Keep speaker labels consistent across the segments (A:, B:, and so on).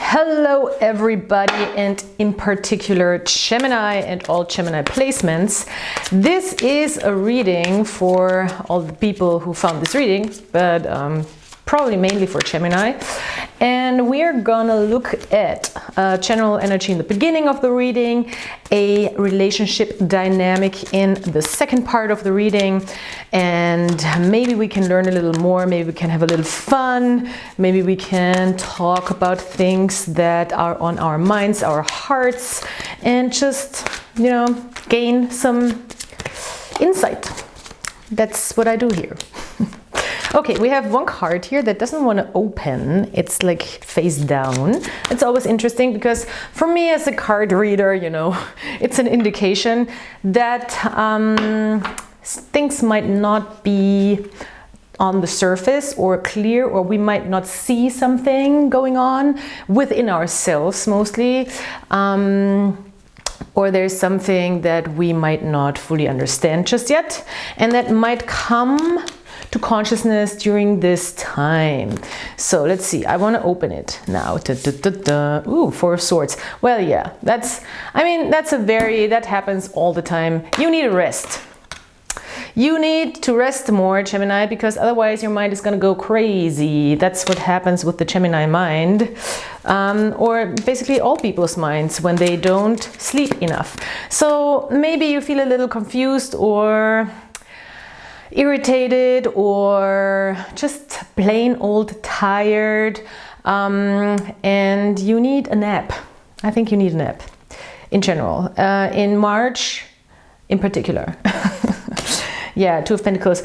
A: Hello everybody, and in particular Gemini and all Gemini placements. This is a reading for all the people who found this reading, but probably mainly for Gemini. And we're gonna look at general energy in the beginning of the reading, a relationship dynamic in the second part of the reading, and maybe we can learn a little more, maybe we can have a little fun, maybe we can talk about things that are on our minds, our hearts, and just, you know, gain some insight. That's what I do here. Okay, we have one card here that doesn't want to open. It's like face down. It's always interesting because for me as a card reader, you know, it's an indication that things might not be on the surface or clear, or we might not see something going on within ourselves mostly. Or there's something that we might not fully understand just yet, and that might come to consciousness during this time. So let's see, I want to open it now. Ooh, Four of Swords. Well, yeah, that happens all the time. You need a rest. You need to rest more, Gemini, because otherwise your mind is going to go crazy. That's what happens with the Gemini mind, or basically all people's minds when they don't sleep enough. So maybe you feel a little confused or irritated or just plain old tired, and you need a nap. I think you need a nap in general, in March in particular. Yeah, Two of Pentacles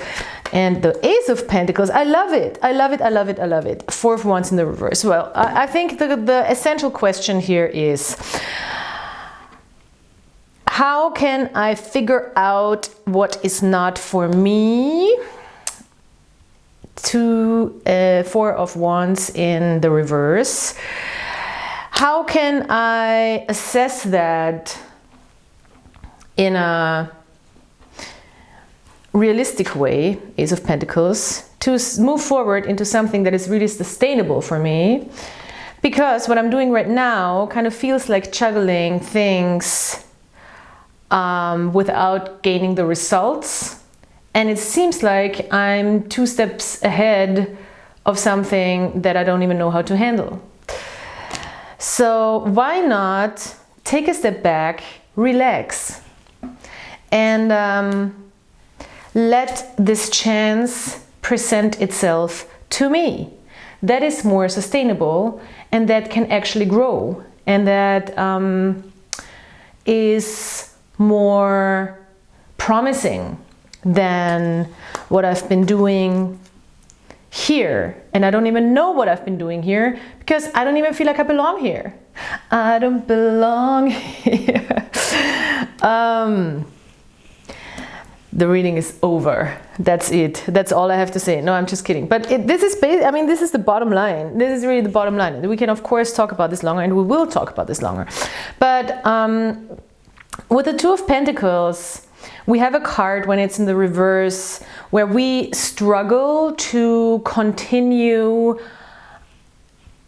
A: and the Ace of Pentacles. I love it. I love it. I love it. I love it. Four of Wands in the reverse. Well, I think the essential question here is, how can I figure out what is not for me? Four of Wands in the reverse. How can I assess that in a realistic way, Ace of Pentacles, to move forward into something that is really sustainable for me? Because what I'm doing right now kind of feels like juggling things without gaining the results, and it seems like I'm 2 steps ahead of something that I don't even know how to handle. So why not take a step back, relax, and let this chance present itself to me that is more sustainable and that can actually grow, and that is more promising than what I've been doing here. And I don't even know what I've been doing here because I don't even feel like I belong here. I don't belong here. The reading is over. That's it. That's all I have to say. No, I'm just kidding. But this is this is the bottom line. This is really the bottom line. We can of course talk about this longer, and we will talk about this longer. But with the Two of Pentacles, we have a card when it's in the reverse where we struggle to continue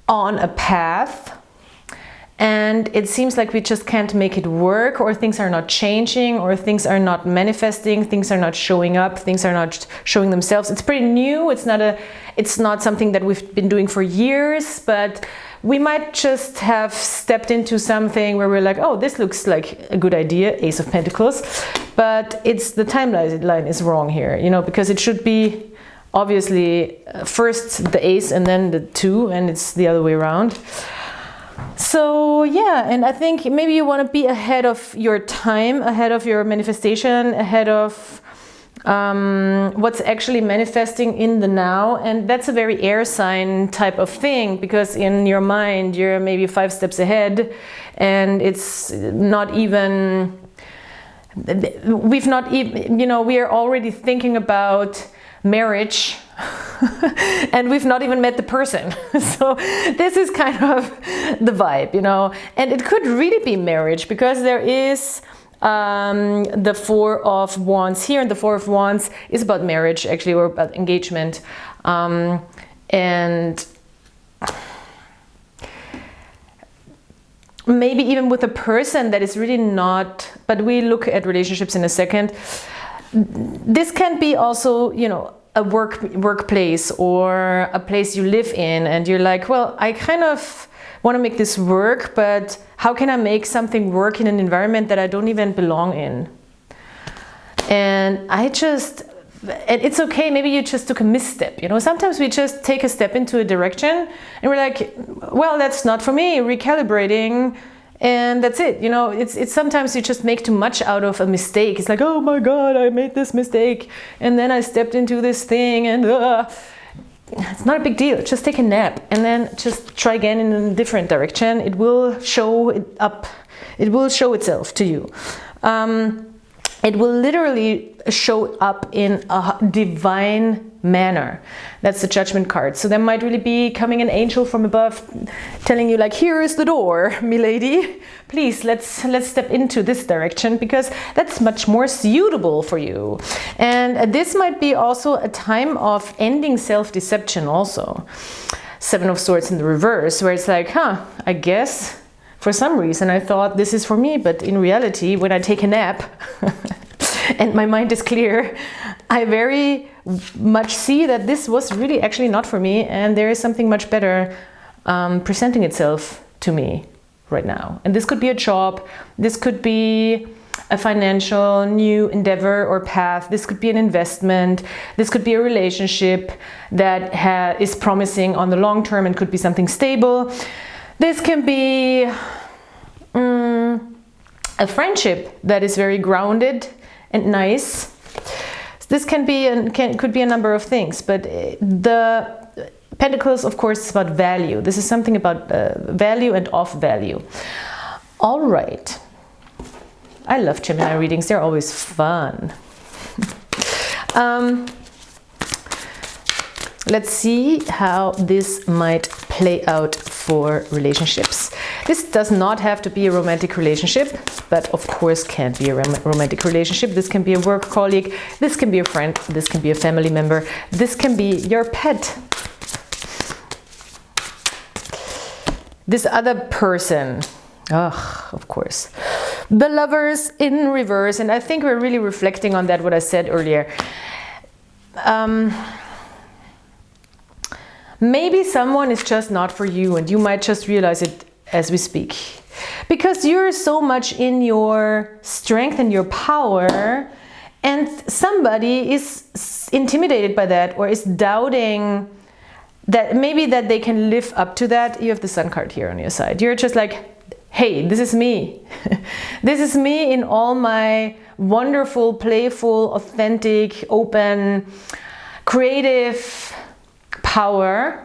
A: on a path, and it seems like we just can't make it work, or things are not changing, or things are not manifesting, things are not showing up, things are not showing themselves. It's pretty new. It's not something that we've been doing for years, but we might just have stepped into something where we're like, oh, this looks like a good idea, Ace of Pentacles, but it's the timeline is wrong here, you know, because it should be obviously first the Ace and then the Two, and it's the other way around. So yeah, and I think maybe you want to be ahead of your time, ahead of your manifestation, ahead of what's actually manifesting in the now. And that's a very air sign type of thing, because in your mind you're maybe 5 steps ahead, and it's not even, we've not even, you know, we are already thinking about marriage and we've not even met the person. So this is kind of the vibe, you know, and it could really be marriage, because there is the Four of Wands here, and the Four of Wands is about marriage actually, or about engagement, and maybe even with a person that is really not, but we look at relationships in a second. This can be also, you know, a workplace or a place you live in, and you're like, well, I kind of want to make this work, but how can I make something work in an environment that I don't even belong in? And it's okay, maybe you just took a misstep, you know. Sometimes we just take a step into a direction and we're like, well, that's not for me, recalibrating, and that's it, you know. It's sometimes you just make too much out of a mistake. It's like, oh my God, I made this mistake, and then I stepped into this thing, and it's not a big deal. Just take a nap and then just try again in a different direction. It will show it up. It will show itself to you. It will literally show up in a divine manner. That's the Judgment card. So there might really be coming an angel from above telling you, like, here is the door, milady. Please, let's step into this direction, because that's much more suitable for you. And this might be also a time of ending self-deception also. Seven of Swords in the reverse, where it's like, I guess for some reason I thought this is for me, but in reality, when I take a nap and my mind is clear, I very much see that this was really actually not for me, and there is something much better presenting itself to me right now. And this could be a job, this could be a financial new endeavor or path, this could be an investment, this could be a relationship that is promising on the long term and could be something stable. This can be a friendship that is very grounded and nice. This can be could be a number of things, but the Pentacles, of course, is about value. This is something about value and of value. All right. I love Gemini readings. They're always fun. Let's see how this might play out for relationships. This does not have to be a romantic relationship, but of course can be a romantic relationship. This can be a work colleague, this can be a friend, this can be a family member, this can be your pet. This other person, of course. The Lovers in reverse, and I think we're really reflecting on that, what I said earlier. Maybe someone is just not for you, and you might just realize it as we speak. Because you're so much in your strength and your power, and somebody is intimidated by that or is doubting that maybe that they can live up to that. You have the Sun card here on your side. You're just like, hey, this is me. This is me in all my wonderful, playful, authentic, open, creative power.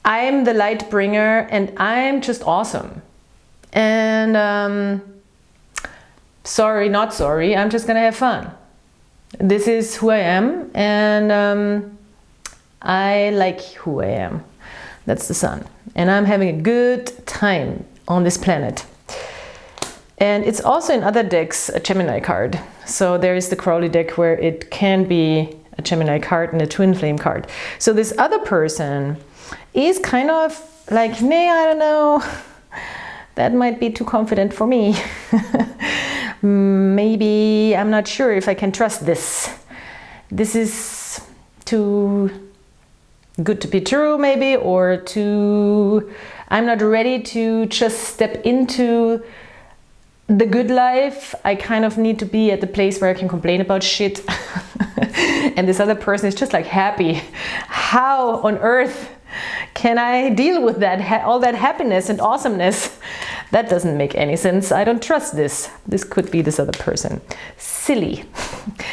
A: I'm the light bringer, and I'm just awesome. And sorry, not sorry, I'm just gonna have fun. This is who I am, and I like who I am. That's the Sun. And I'm having a good time on this planet. And it's also in other decks a Gemini card. So there is the Crowley deck where it can be a Gemini card and a Twin Flame card. So this other person is kind of like, nah, I don't know, that might be too confident for me. Maybe I'm not sure if I can trust this. This is too good to be true, maybe, or too, I'm not ready to just step into the good life. I kind of need to be at the place where I can complain about shit. And this other person is just like happy. How on earth can I deal with that, all that happiness and awesomeness? That doesn't make any sense. I don't trust this. This could be this other person. Silly.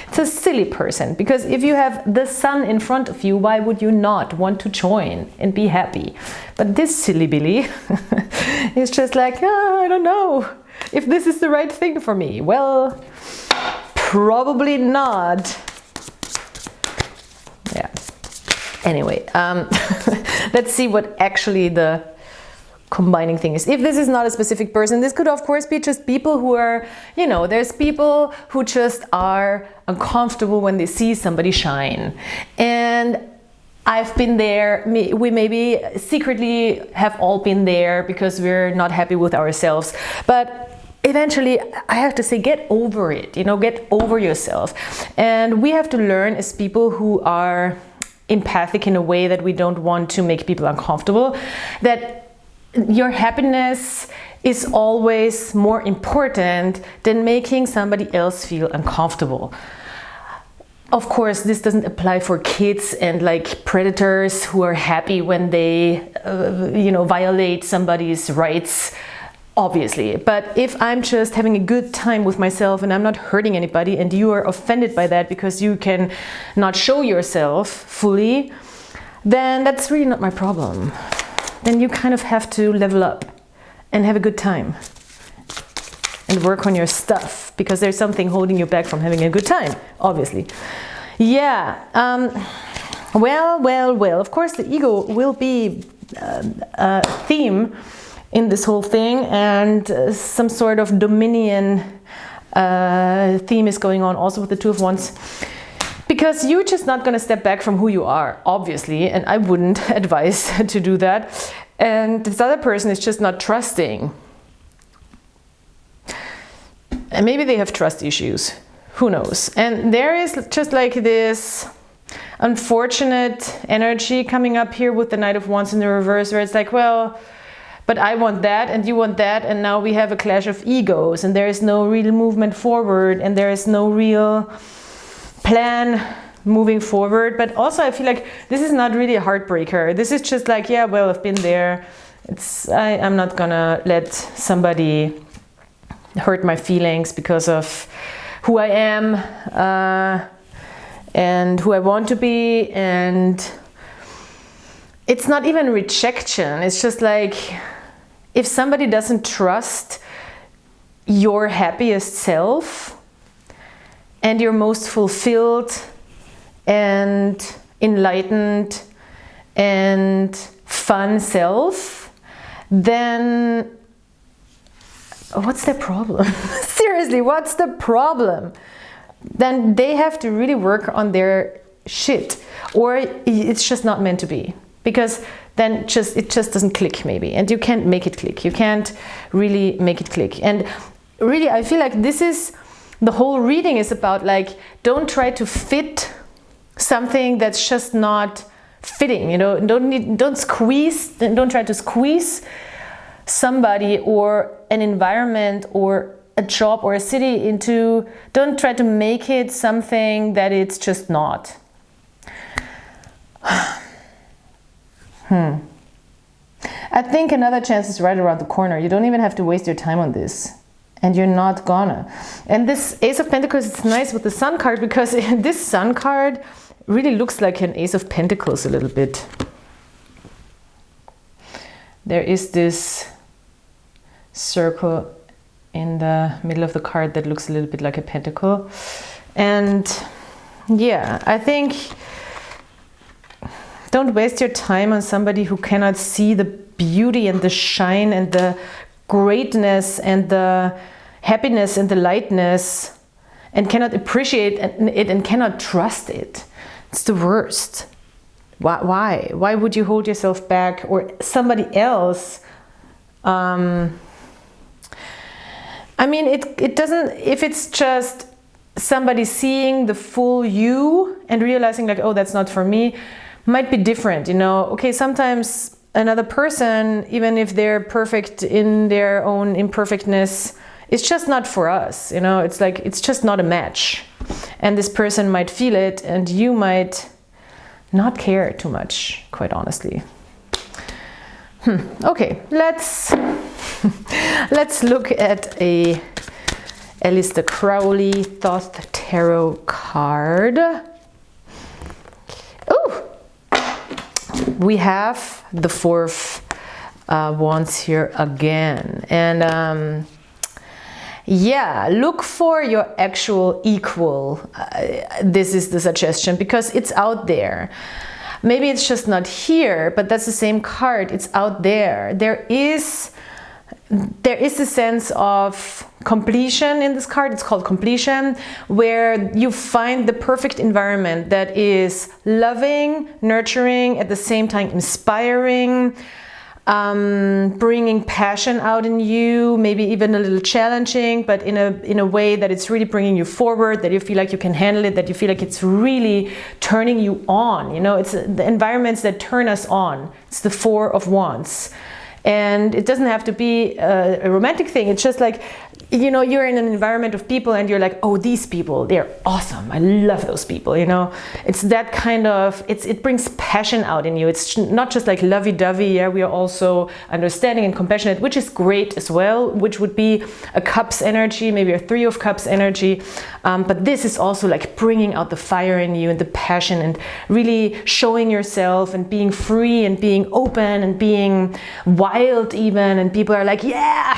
A: It's a silly person, because if you have the Sun in front of you, why would you not want to join and be happy? But this silly Billy is just like, I don't know if this is the right thing for me. Well, probably not. Yeah. Anyway, let's see what actually the combining thing is. If this is not a specific person, this could of course be just people who are, you know, there's people who just are uncomfortable when they see somebody shine. And I've been there, we maybe secretly have all been there because we're not happy with ourselves. But eventually, I have to say, get over it, you know, get over yourself. And we have to learn as people who are empathic in a way that we don't want to make people uncomfortable, that your happiness is always more important than making somebody else feel uncomfortable. Of course, this doesn't apply for kids and like predators who are happy when they, you know, violate somebody's rights, obviously. But if I'm just having a good time with myself and I'm not hurting anybody and you are offended by that because you can not show yourself fully, then that's really not my problem. Then you kind of have to level up and have a good time and work on your stuff, because there's something holding you back from having a good time, obviously. Yeah, well, of course the ego will be a theme in this whole thing, and some sort of dominion theme is going on also with the Two of Wands, because you're just not going to step back from who you are, obviously, and I wouldn't advise to do that. And this other person is just not trusting. And maybe they have trust issues, who knows. And there is just like this unfortunate energy coming up here with the Knight of Wands in the reverse, where it's like, well, but I want that and you want that, and now we have a clash of egos, and there is no real movement forward, and there is no real plan moving forward. But also I feel like this is not really a heartbreaker. This is just like, yeah, well, I've been there. I'm not gonna let somebody hurt my feelings because of who I am and who I want to be. And it's not even rejection. It's just like, if somebody doesn't trust your happiest self and your most fulfilled and enlightened and fun self, then what's the problem? Seriously, what's the problem? Then they have to really work on their shit, or it's just not meant to be, because then it just doesn't click maybe, and you can't make it click. You can't really make it click. And really, I feel like this is the whole reading is about, like, don't try to fit something that's just not fitting, you know. Don't try to squeeze somebody or an environment or a job or a city into, don't try to make it something that it's just not. I think another chance is right around the corner. You don't even have to waste your time on this, and you're not gonna. And this Ace of Pentacles, it's nice with the Sun card, because this Sun card really looks like an Ace of Pentacles a little bit. There is this circle in the middle of the card that looks a little bit like a pentacle. And yeah, I think don't waste your time on somebody who cannot see the beauty and the shine and the greatness and the happiness and the lightness, and cannot appreciate it and cannot trust it. It's the worst. Why? Why would you hold yourself back, or somebody else? I mean, it doesn't, if it's just somebody seeing the full you and realizing like, oh, that's not for me, might be different, you know. Okay, sometimes another person, even if they're perfect in their own imperfectness, it's just not for us, you know. It's like, it's just not a match. And this person might feel it, and you might not care too much, quite honestly. Okay, let's look at a Aleister Crowley Thoth Tarot card. Oh, we have the Four of Wands here again, and yeah, look for your actual equal. This is the suggestion, because it's out there. Maybe it's just not here, but that's the same card. It's out there. There is there is a sense of completion in this card. It's called completion, where you find the perfect environment that is loving, nurturing, at the same time inspiring, bringing passion out in you, maybe even a little challenging, but in a way that it's really bringing you forward, that you feel like you can handle it, that you feel like it's really turning you on. You know, it's the environments that turn us on. It's the Four of Wands. And it doesn't have to be a romantic thing. It's just like, you know, you're in an environment of people and you're like, oh, these people, they're awesome. I love those people, you know. It's that kind of, it brings passion out in you. It's not just like lovey-dovey. Yeah, we are also understanding and compassionate, which is great as well, which would be a Cups energy, maybe a Three of Cups energy. But this is also like bringing out the fire in you and the passion and really showing yourself and being free and being open and being wild even. And people are like, yeah,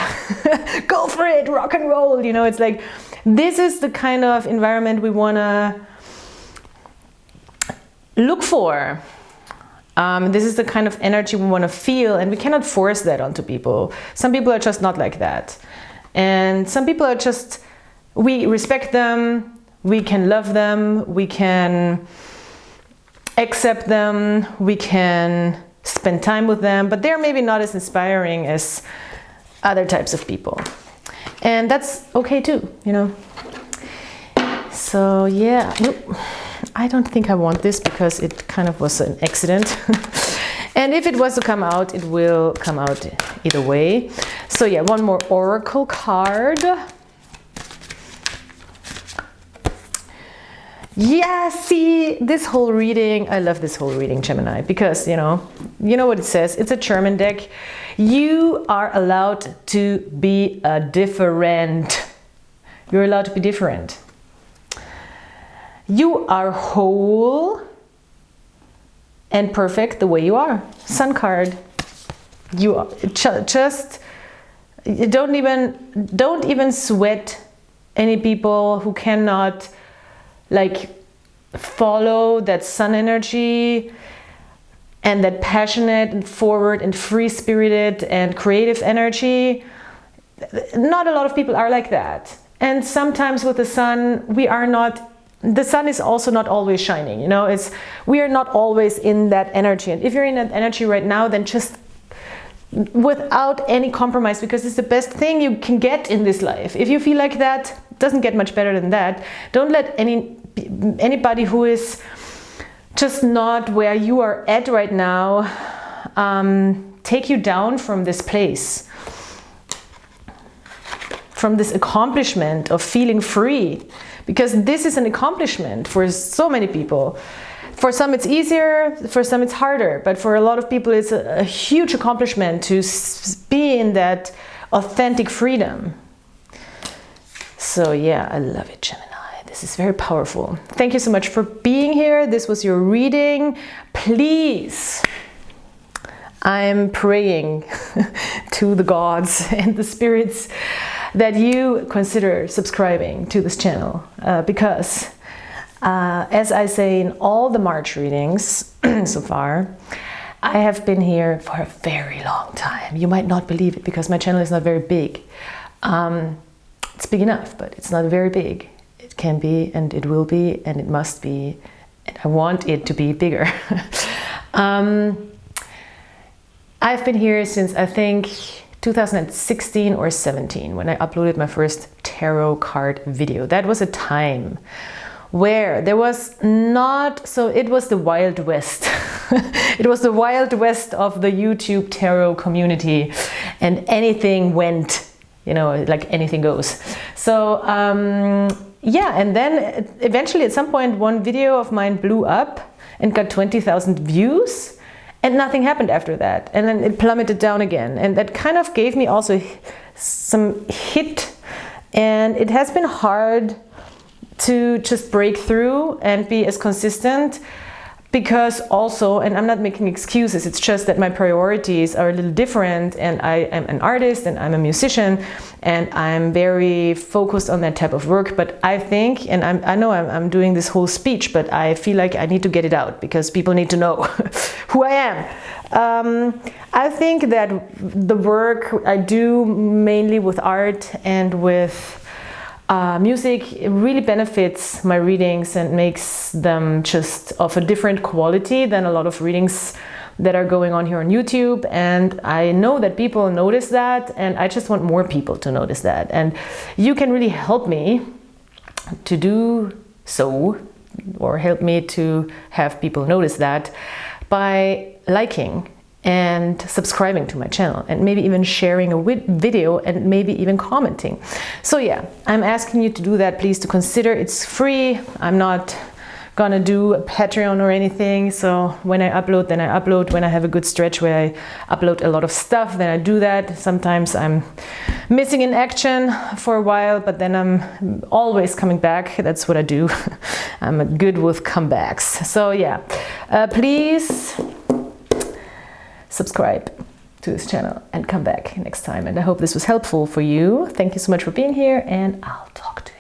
A: go for it, rock and roll. You know, it's like, this is the kind of environment we want to look for. This is the kind of energy we want to feel, and we cannot force that onto people. Some people are just not like that. And some people are just, we respect them, we can love them, we can accept them, we can spend time with them, but they're maybe not as inspiring as other types of people. And that's okay too, you know. So yeah, I don't think I want this because it kind of was an accident. And if it was to come out, it will come out either way. So yeah, one more oracle card. Yeah, see, this whole reading, I love this whole reading, Gemini, because, you know what it says. It's a German deck. You are allowed to be different. You're allowed to be different. You are whole and perfect the way you are. Sun card. You are just don't even sweat any people who cannot like follow that sun energy and that passionate and forward and free-spirited and creative energy. Not a lot of people are like that. And sometimes with the sun, the sun is also not always shining, you know. We are not always in that energy. And if you're in that energy right now, then just without any compromise, because it's the best thing you can get in this life. If you feel like that, it doesn't get much better than that. Don't let anybody who is just not where you are at right now take you down from this place, from this accomplishment of feeling free, because this is an accomplishment for so many people. For some it's easier, for some it's harder, but for a lot of people it's a huge accomplishment to be in that authentic freedom. So yeah, I love it, Gemini. This is very powerful. Thank you so much for being here. This was your reading. Please, I'm praying to the gods and the spirits that you consider subscribing to this channel, because as I say in all the March readings so far, I have been here for a very long time. You might not believe it because my channel is not very big. It's big enough, but it's not very big. It can be, and it will be, and it must be, and I want it to be bigger. I've been here since I think 2016 or 17 when I uploaded my first tarot card video. That was a time where there was not, so it was the Wild West. It was the Wild West of the YouTube tarot community, and anything went, you know, like anything goes. So yeah, and then eventually at some point one video of mine blew up and got 20,000 views, and nothing happened after that, and then it plummeted down again, and that kind of gave me also some hit, and it has been hard to just break through and be as consistent. because also, and I'm not making excuses, it's just that my priorities are a little different, and I am an artist and I'm a musician and I'm very focused on that type of work. But I think, and I know I'm doing this whole speech, but I feel like I need to get it out because people need to know who I am. I think that the work I do mainly with art and with music, it really benefits my readings and makes them just of a different quality than a lot of readings that are going on here on YouTube. And I know that people notice that, and I just want more people to notice that. And you can really help me to do so, or help me to have people notice that, by liking and subscribing to my channel, and maybe even sharing a video, and maybe even commenting. So yeah, I'm asking you to do that, please, to consider. It's free. I'm not gonna do a Patreon or anything. So when I upload, then I upload. When I have a good stretch where I upload a lot of stuff, then I do that. Sometimes I'm missing in action for a while, but then I'm always coming back. That's what I do. I'm good with comebacks. So yeah, please subscribe to this channel and come back next time. And I hope this was helpful for you. Thank you so much for being here, and I'll talk to you.